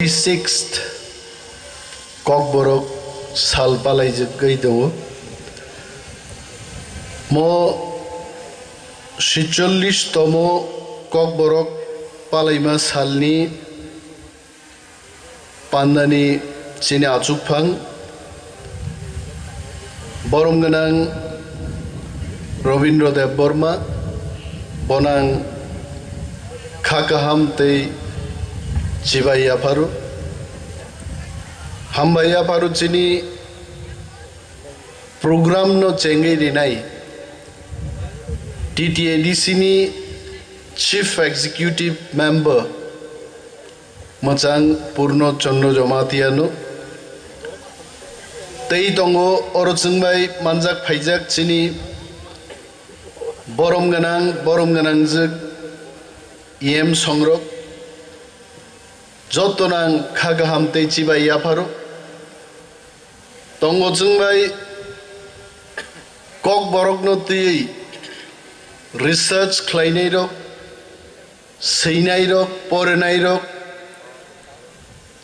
26th Kokborok Salpalai Gaido Mo Shicholish Tomo Kokborok Palaima Salni Pandani Chini Achupang Borumganang Rovindra Dev Burma Bonang Kakaham Te Chibaya Paru Hambaya Paru Chini Program no Chenge Dinai TTADC ni Chief Executive Member Machang Purno Chandra Jomatiano Tei Tongo Orochungbai Manjak Phaijak Chini Borom Zig EM Songrok Jotonang Kagaham Te Chibai Yaparo Tongo Chungbai Kok Borok no Ti Research Kleinairo Seinairo Porenairo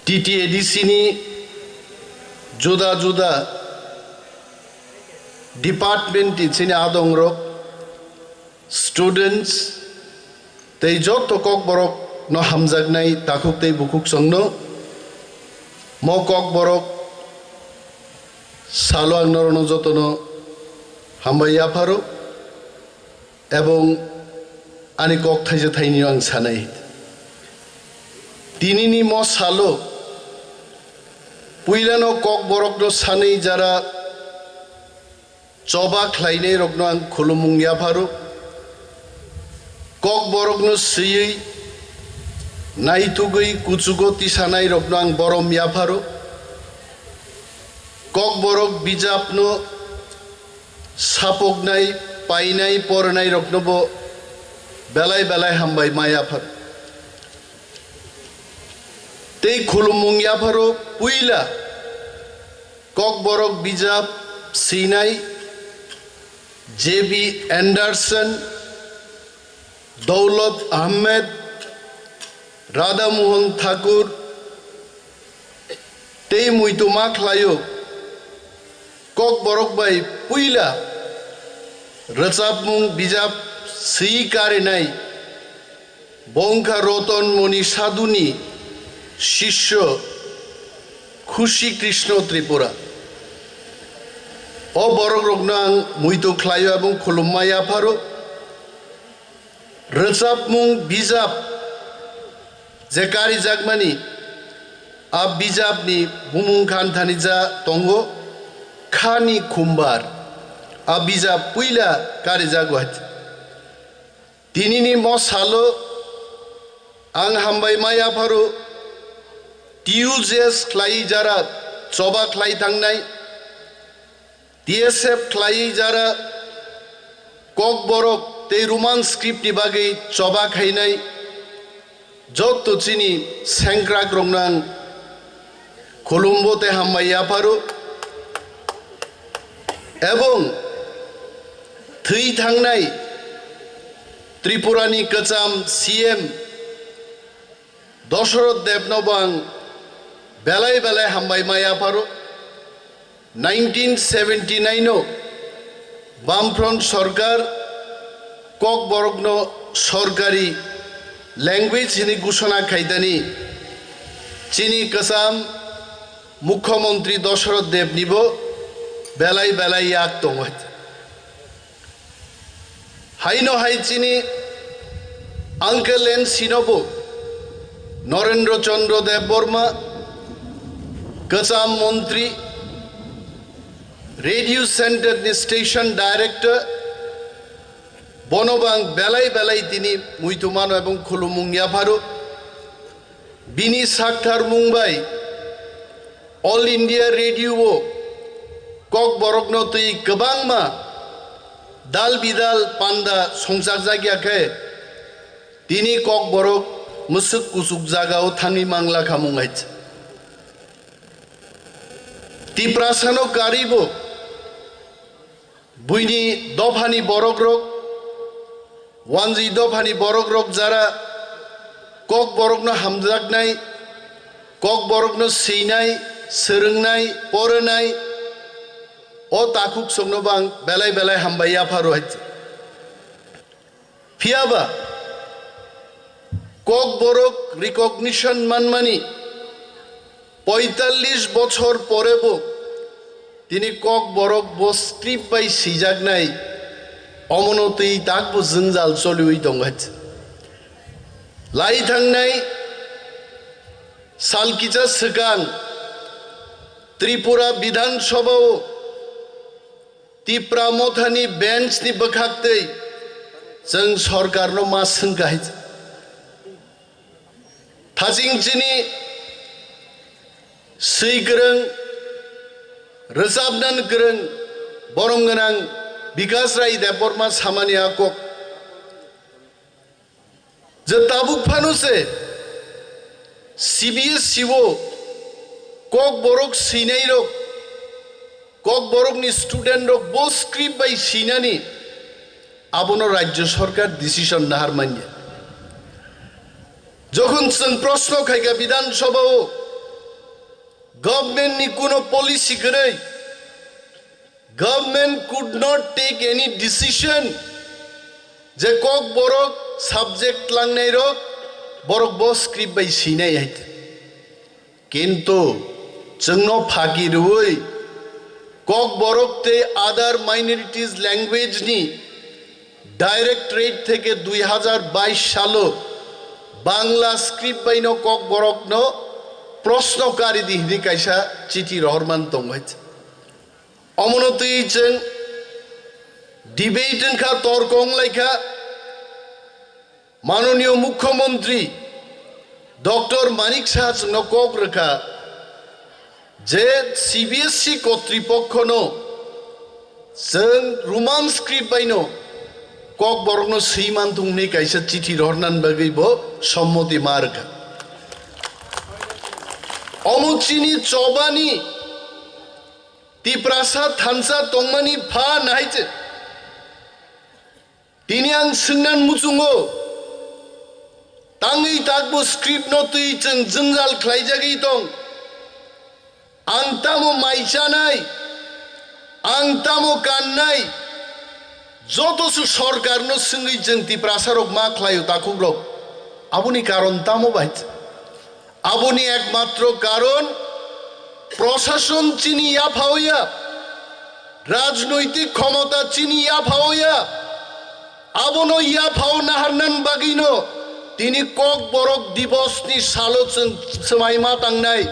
TTADC ni Juda Department Chini Adongrok Students Te Joto Kok Borok no hamjagnai takuk tei bukuk songno mo kok borok salo angnono jotono hambaya pharo ebong ani kok thaije thaini ang sanai tinini mo salo puilano kok borok no sanai jara choba khlaine rokno ang khulumungya pharo kok borok no siyei Naitugui kucugo tisanai roknang borom yaparo kok borok bijapno sapognai painai pornai roknobo belai hambai mayafar tei khulumung yaparo puila kok borok bijap sinai JB Anderson Daulat Ahmed Radha Mohan Thakur Tei Muito Maklayo Kok Borok Bai Puila Rachap Mung Bijap Sri Karenai Bongka Roton Moni Saduni Shisho Khushi Krishna Tripura O Borok Rognang Muito Klayo Abung Khulumaya Pharo Rachap Mung Bijap Zekari Jagmani Ab Bijabni Bumung Khan Thanija Tongo Khani Kumbar Ab Bijab Puila Kari Jagwat Tinini Mosalo Ang Hambai Maya Pharu TUJS Klai Jara Choba Klai Tangnai TSF Klai Jara Kok Borok Te Roman Script Bagai Choba Khainai Joto Chini Sankrak Rongnang Colombo Te Hamaya Paru Ebong Thui Thangnai Tripurani Kacham CM Dosharot Devnobang Belai Hambai Maya Paru 1979 Bamfront Sarkar Kok Borokno Sarkari Language ini Gushona Khaitani Chini Kasam Mukhyamantri Dasharat Dev Nibo Belai Yak Tongwat Haino Hai Chini Uncle N Sinobo Narendra Chandra Dev Burma Kasam Mantri Radio Center Station Director Bonobang Belai Tini Muitumano Ebong Khulumung Yapharu Bini Sakhtar Mumbai All India Radio Kok Borokno Tui Kabangma Dal Bidal Panda Songsak Jagya Khe Tini Kok Borok Musuk Kusuk Jagao Thangi Mangla Kamungait Tiprasano Karibo Buini Dobhani Borokrok Wanji Dobhani Borok Rok Jara Kok Borok na Hamjagnai Kok বরকনো সৈনাই सोलोंनाय फरायनाय ओ ताकुक संगनोबां बेलाय बेलाय हामबाय आफारो हायचे फियाबा cock বরক recognition মানমানি ৪৫ বছর পরেও তিনি কক বরক বস্ক্রিপ্ট বাই সিজাগনাय अमनतै ताकबो जोंजाल चलिउइ दं हायचे लाई थांनाय सालकिजा सिगां त्रिपुरा विधानसभाओ तिप्रा मथानि बेन्चनि बोखाक्तै जों सरकारनो मा सोंखा हायचे थाजिंचिनि सैगोरों रोजाबनान गोरों बरं गोनां विकास राय देबबर्मा सामानि आकक जे ताबुक फानुसे सीबीएसईओ কক বরক সিনাই রক কক বরকনি স্টুডেন্ট রক বো স্ক্রিপ্ট বাই সিনানি আবনো রাজ্য সরকার ডিসিশন নাহার মানিয়ে যখন जों প্রশ্ন খাইগা বিধানসভাও গভর্নমেন্টনি কোনো পলিসি করে government could not take any decision যে কক বরক সাবজেক্ট লাংনাই রক বরক বো স্ক্রিপ্ট বাই সিনাই হাইতে কিন্তু जोंनो फागिरुई কক বরকতে আদার মাইনরিটিজ ল্যাঙ্গুয়েজ নি ডাইরেক্টরেট থেকে 2022 সালে বাংলা স্ক্রিপ্ট বাইনো কক বরকনো প্রশ্নকারী দিহনি কাইসা চিঠি রহমান দंगाइছে অমনতই जों ডিবেট খা তর্কং লাইখা মাননীয় মুখ্যমন্ত্রী ডক্টর মানিক সাহা जोंनो কক রেখা जे सीबीएसई কর্তৃপক্ষনো जों रोमान स्क्रिप्ट बाइनो কক বরকনো सैमान तुंगनि काइसा चिठी रहरनान बागैबो सम्मति मारखा अमुचिनि चबानि तिप्रासा थानसा तंमानि फा नायचे तिनि आं सोंनान मुचुङो ताङै ताकबो स्क्रिप्ट नतै जों जोंजाल ख्लायजागै दं आंतामो माइचानाय आंतामो काननाय जतसु सरकारनो सोङै जों तिप्रासारक मा ख्लायो ताकुग्रक आबुनि कारण तामो बाइच आबुनि एकमात्र कारण प्रशासन चिनि याफावया राजनैतिक क्षमता चिनि याफावया आबनो याफाव नाहारनान बागैनो तिनि কক বরক दिवसनि सालोचन समायमा तांनाय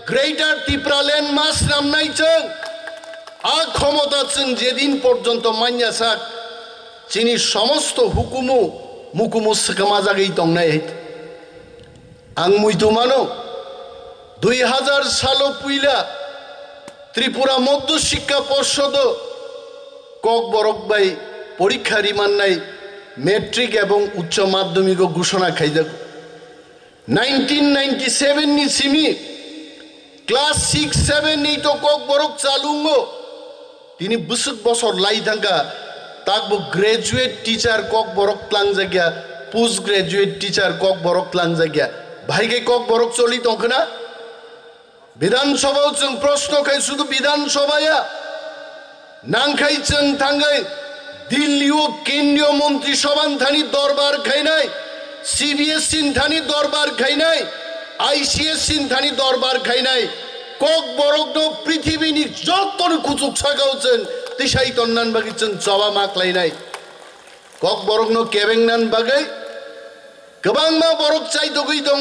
ग्रेटर त्रिपुरालैंड मास नामनाय जों आ क्षमता जों जेदिन पर्यन्त मान्या साक चिनि समस्त हुकुमु मुकुमु सकामा जागै दंनाय आं मुइतुमानो 2000 सालो पुइला त्रिपुरा मध्य शिक्षा पर्षद কক বরক बाय परीक्षा रिमान्नाय मेट्रिक एवं उच्च माध्यमिक घोषणा खाइजाग 1997 नि सिमी क्लास 6-7 नि तो কক বরক चालुंगो तिनी बुसुक बसर लाई थांगा ताकबो ग्रेजुएट टीचर কক বরক क्लां जाग्या पोस्ट ग्रेजुएट टीचर কক বরক क्लां जाग्या भाइगे কক বরক चलि दंखना विधानसभायाव जों प्रश्न खाय शुधु विधानसभाया नांखाय जों थांगै दिल्लीओ केंद्रीय मंत्री सभान थानी दरबार खायनाय सीबीएसई थानी दरबार खायनाय आईसीएसई थानी दरबार खायनाय কক বরকनो पृथ्वीनि जतन कुचुक सागाव जों तिसाय तन्नान बागै जों जबा माख्लायनाय কক বরকनो केबेंनान बागै गोबां मा बरक चाय दगै दङ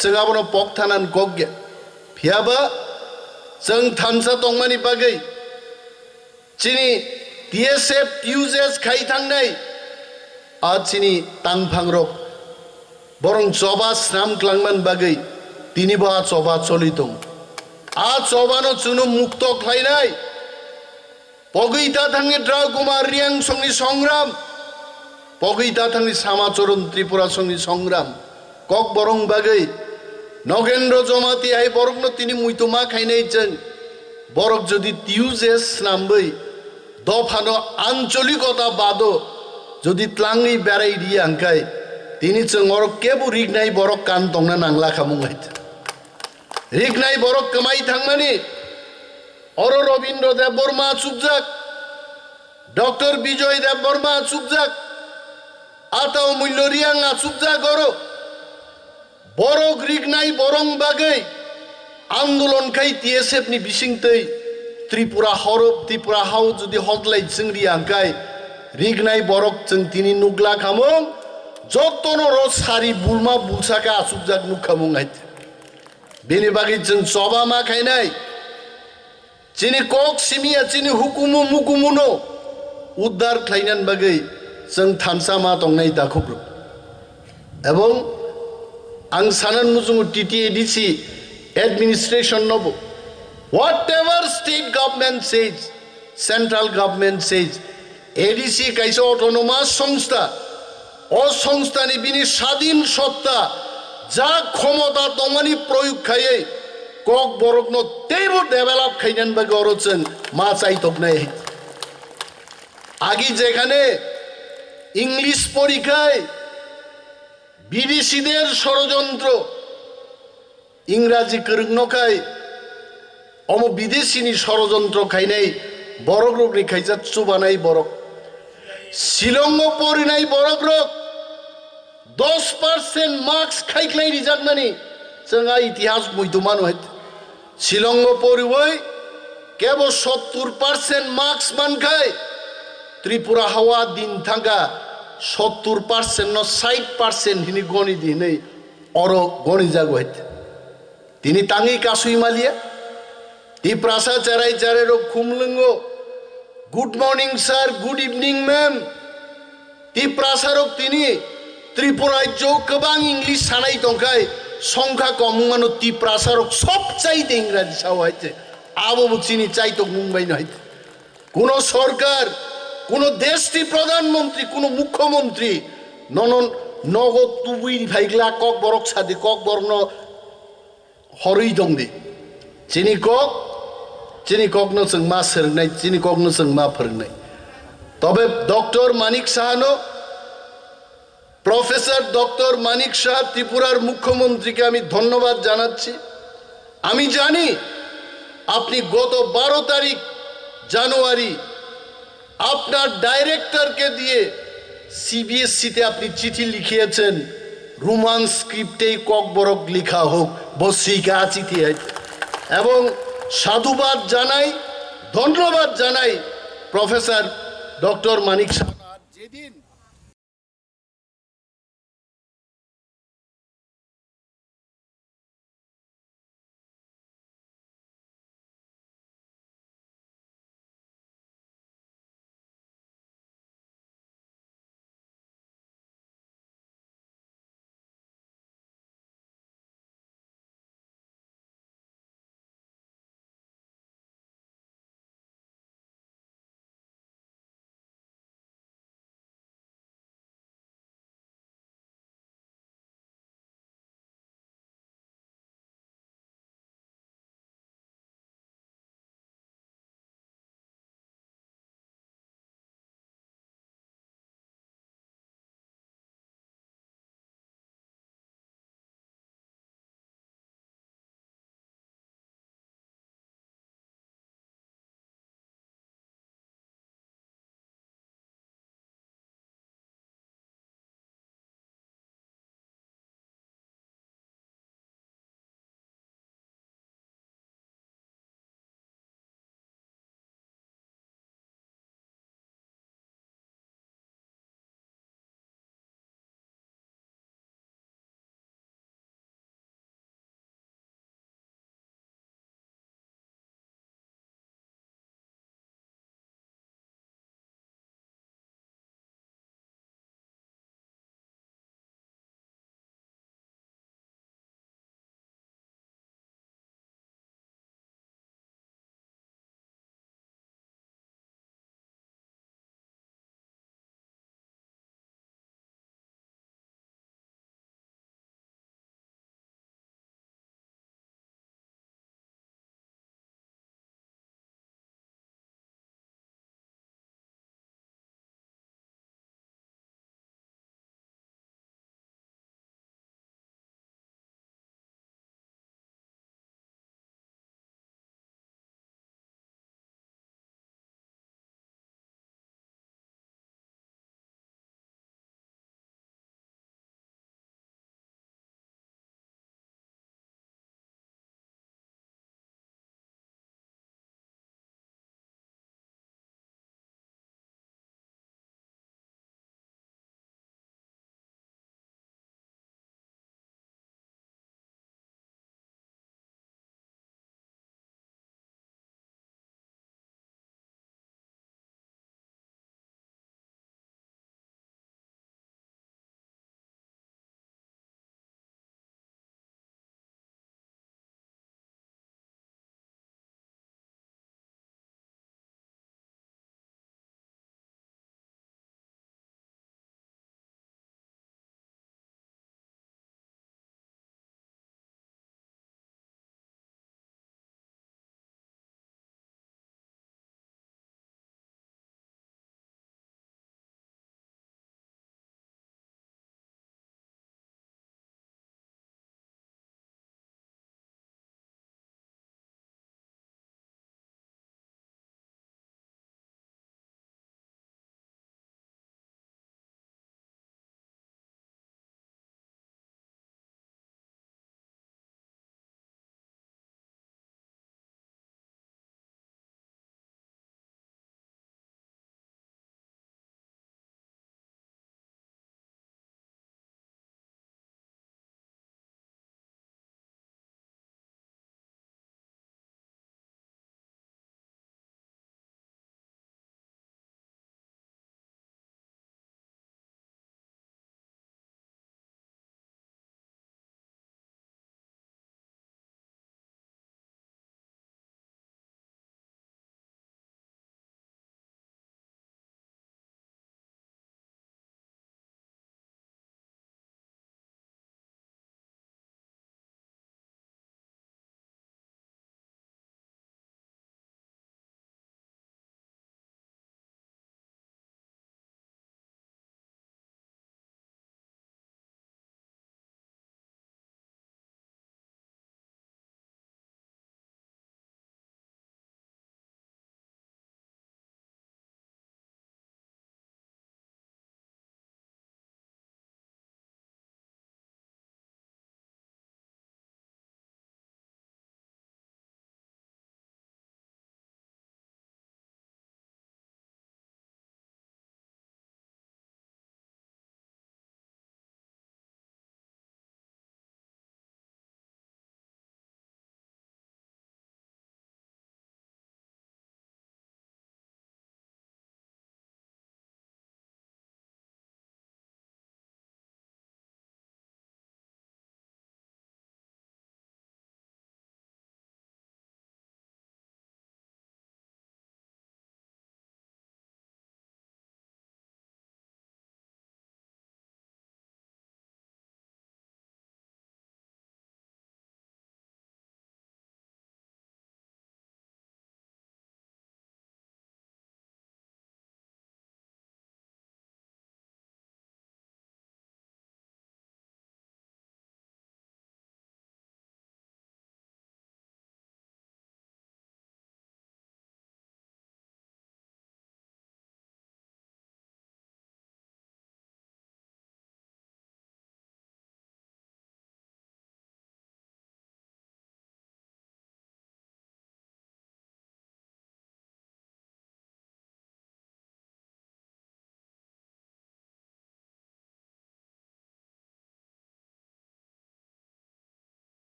जों आबनो पक थानान কক गे फियाबा जों थानसा तंमानि बागै चिनि टीएसएफ टीयूजेस खाय थांनाय आ चिनि तांफांरक बरं जबा स्नाम क्लांमान बागै तिनिबो आ जबा चलि दं आ जबानो जोंनो मुक्त ख्लायनाय पगैता थांनि ड्राकुमार रियां संनि संग्राम पगैता थांनि सामाचरण त्रिपुरा संनि संग्राम কক বরং बागै नगेन्द्र जमाती हाय बरकनो तिनि मुइतुमा खायनाय जों बरक जदि टीयूजेस नामबै दफानो आंचलिकता बादो जदि tlangै बेराय रि आंखाय तिनि जों अर केबो रिगनाय बरक कान दंना नांला खामुंगाय রিগনাই বরক কামাই থাংমানি অর রবীন্দ্র দেব বর্মা চুপজাক ডক্টর বিজয় দেব বর্মা চুপজাক আতাও মূল্য রিয়াং চুপজাক অর বরক রিগনাই বরং বাগৈ আন্দোলন খাই টিএসএফ নি বিসিংতৈ ত্রিপুরা হরব ত্রিপুরা হাও যদি হদলাই जों রিয়াংকাই রিগনাই বরক जों তিনি নুগলা খামং যতন র সারি বুলমা বুলসাকা আসুকজাক নুখামং আইতে बेनि बागै जों सभा मा खायनाय चिनि कक सिमिया चिनि हुकुमु मुकुमुनो उद्धार खायनान बागै जों थानसा मा दंनाय दाखुब्रु एवं आं सानन मुजुंगु टीटीएडीसी एडमिनिस्ट्रेशन नबो whatever state government says central government says ADC काइसे ऑटोनोमास संस्था ओ संस्थानि बिनि स्वाधीन सत्ता যা ক্ষমতা দমানি প্রয়োগ খাইয়ে কক বরকন তেইব ডেভেলপ খাইনান বা গরচেন মা চাইতক নাই আগে যেখানে ইংলিশ পরীক্ষায় বিদেশিদের ষড়যন্ত্র ইংরাজি করুনখাই অম বিদেশিনি ষড়যন্ত্র খাইনাই বরক রোগনি খাইজা চুবানাই বরক শিলং পরিনাই বরক রোগ 10% मार्क्स खाइख्लाय रिजार्ट माने जोंहा इतिहास मुइदुमान होत शिलंग परिवै केवल 70% मार्क्स मानखाय त्रिपुरा हावा दिन थांगा 70% न 60% हिनि गनि दिनै अर गनि जागोत तिनि तांगि कासुइ मालिया ति प्रासा चराय चारे रो खुमलंगो good morning sir good evening ma'am ति प्रासा रो तिनि त्रिपुरा जो गोबां इंग्लिश सानाय दंखाय संख्या कमुंगानो ति प्रासारक सब चाइते इंग्राजी सावाइते आबो बुचिनि चाइतो मुंबाई नय कोनो सरकार कोनो देशनि प्रधानमंत्री कोनो मुख्यमंत्री ननन नगद तुबुइ भाइग्ला कक बरक सादि कक बरनो हरई दंदि चिनि कक न जों मा सोरनाय चिनि कक न जों मा फोरोंनाय तबे डॉक्टर मानिक साहानो প্রফেসর ডক্টর মানিক শাহ ত্রিপুরার মুখ্যমন্ত্রীকে আমি ধন্যবাদ জানাচ্ছি আমি জানি আপনি গত 12 তারিখ জানুয়ারি আপনার ডাইরেক্টরকে দিয়ে সিবিএসসি তে আপনি চিঠি লিখিয়েছেন রোমান স্ক্রিপ্টেই ককবরক লেখা হোক বসিকা চিঠি এবং সাধুবাদ জানাই ধন্যবাদ জানাই প্রফেসর ডক্টর মানিক শাহ যেদিন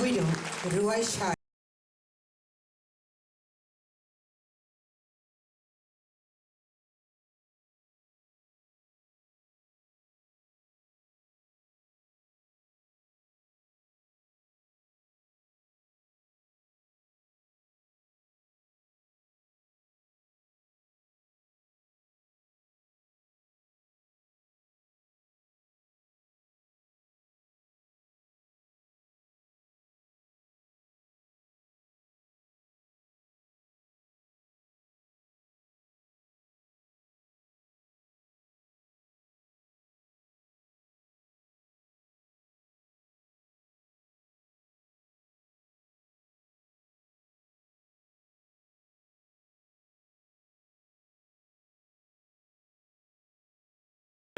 widow, Ruai Shah.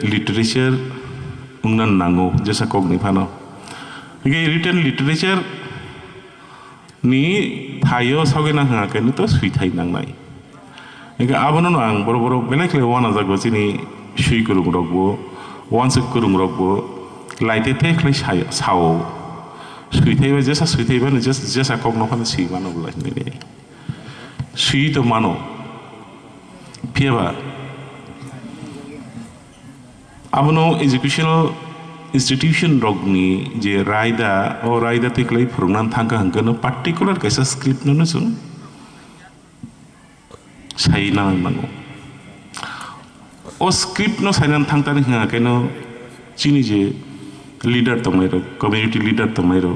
Literature ungnan nango jasa kogni phano ge written literature ni thayo sogena ha ken to sui thai nang nai ge abono no ang boro boro belek le wana jago chini sui kurung rogbo once kurung rogbo laite te khle sao sui thai ba jasa kogno phano si mano bula ni sui to mano pieba abono educational institution rogni je raida o raida tiklai phurungnan thangka hangkano particular kaisa script no sun saina nango o script no sainan thangtani ha keno chini je leader tomairo community leader tomairo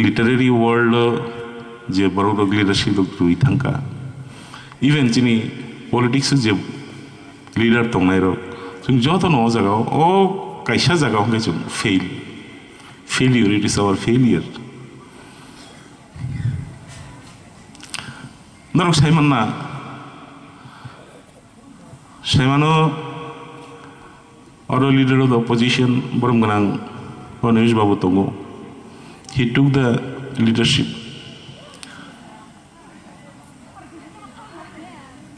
literary world je borok leadership roi thangka even chini politics je leader tomairo जों जत न जागाव ओ कायसा जागाव के जों failure it is our failure नरक साइमानो other leader of the opposition borom ganang Anish Babu Tongo he took the leadership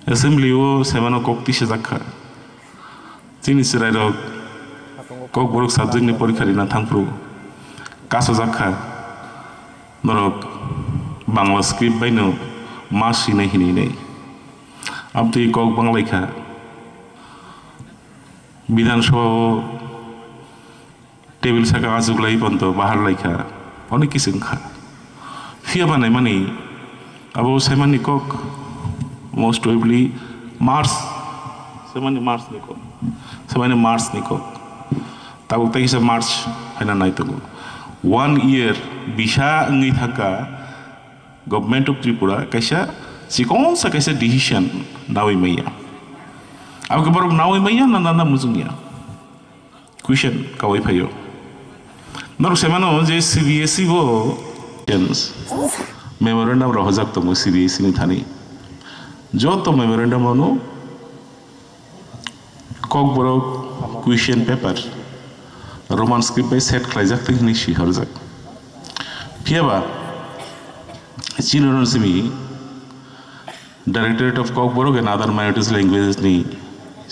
assembly o saimano kokti se jakha Chini sirai rok kok borok subject ni porikha rina thangpru kaso jakha norok bangla script baino mas hine hini nei abdi kok banglaikha বিধান সভা table সাকা আজুগলাই পন্ত বাহার লাইখা অনেক কিছু খা ফিয়া বানাই মানে আবো সেমানি cock most Weebly March সেমানি March নিকক সেমানি March নিকক তাবো তাই হিসাব মার্চ হাইনা নাই তো 1 year বিশা ngই থাকা গভর্নমেন্ট অফ ত্রিপুরা কাইসা চিকন সা কাইসা ডিসিশন নাওই মাইয়া Aku baru nawai maya nanda muzungnya. Question kawai payo. Naru semano je CBSE bo memorandum rohajak to mo CBSE ni thani. Jo to memorandum ano kok boro question paper Roman script by set khlaijak te ni shi harjak. Piaba Children's me Directorate of Kokborok and other minorities languages ni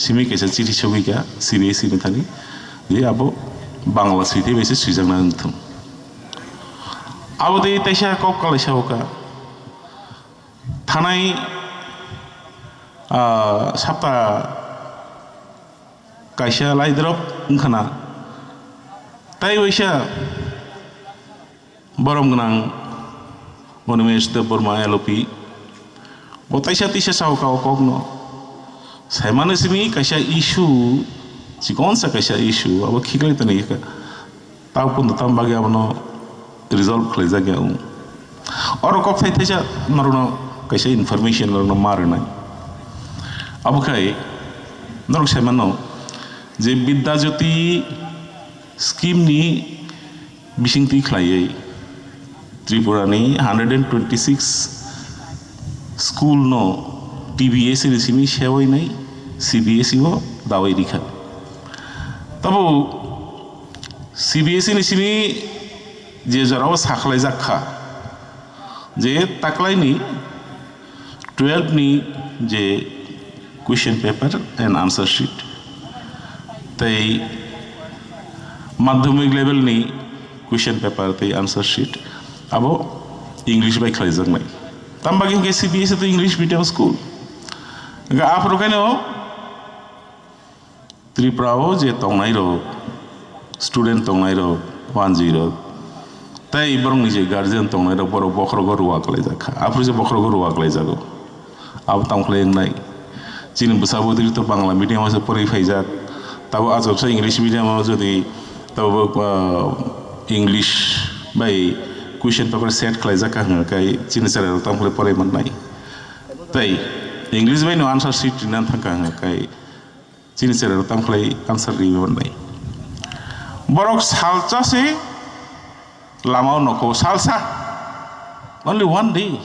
Simi kaisa chiri chogi ka CBSE ni thani je abo bangla sithai bese suijang na thum abo dei taisa kok kalaisa hoka thanai sapta kaisa laidrop ngkhana tai waisa borom gnang Monumesh de Burma LOP botaisa tisa sauka kokno Saimane simi kaisa issue cikon sa kaisa issue abo khiklai tani ka tau pun tam bagi abono resolve khlaiza ga oro kok thai thaisa naruno kaisa information naruno marna abo khai naruk saimano je bidya jyoti scheme ni bisingti khlaiai Tripura ni 126 school no TBS ni simi shewai nai CBSE ho dawai dikha tabo CBSE ni simi je jarao sakhlai jakha je taklai ni 12 ni je question paper and answer sheet tai madhyamik level ni question paper tei answer sheet abo English bai khlaijak nai tambagi ke CBSE to English medium school ga afro kaino Tripura o je tongnai ro student tongnai ro 10 tai borong ni je guardian tongnai ro boro bokhro go ruwa khlaijak afro je bokhro go ruwa khlaijago abo tangkhlai nai chini busabo diri to bangla medium ase pori phaijak tabo ajobsa English medium o jodi tabo English bai question paper set khlaijak ka kai chini sare tangkhlai pori man nai tai English bai no answer sheet nan thangka kai chini sare tangkhlai answer ri man nai borok salcha se lamao noko salsa only one day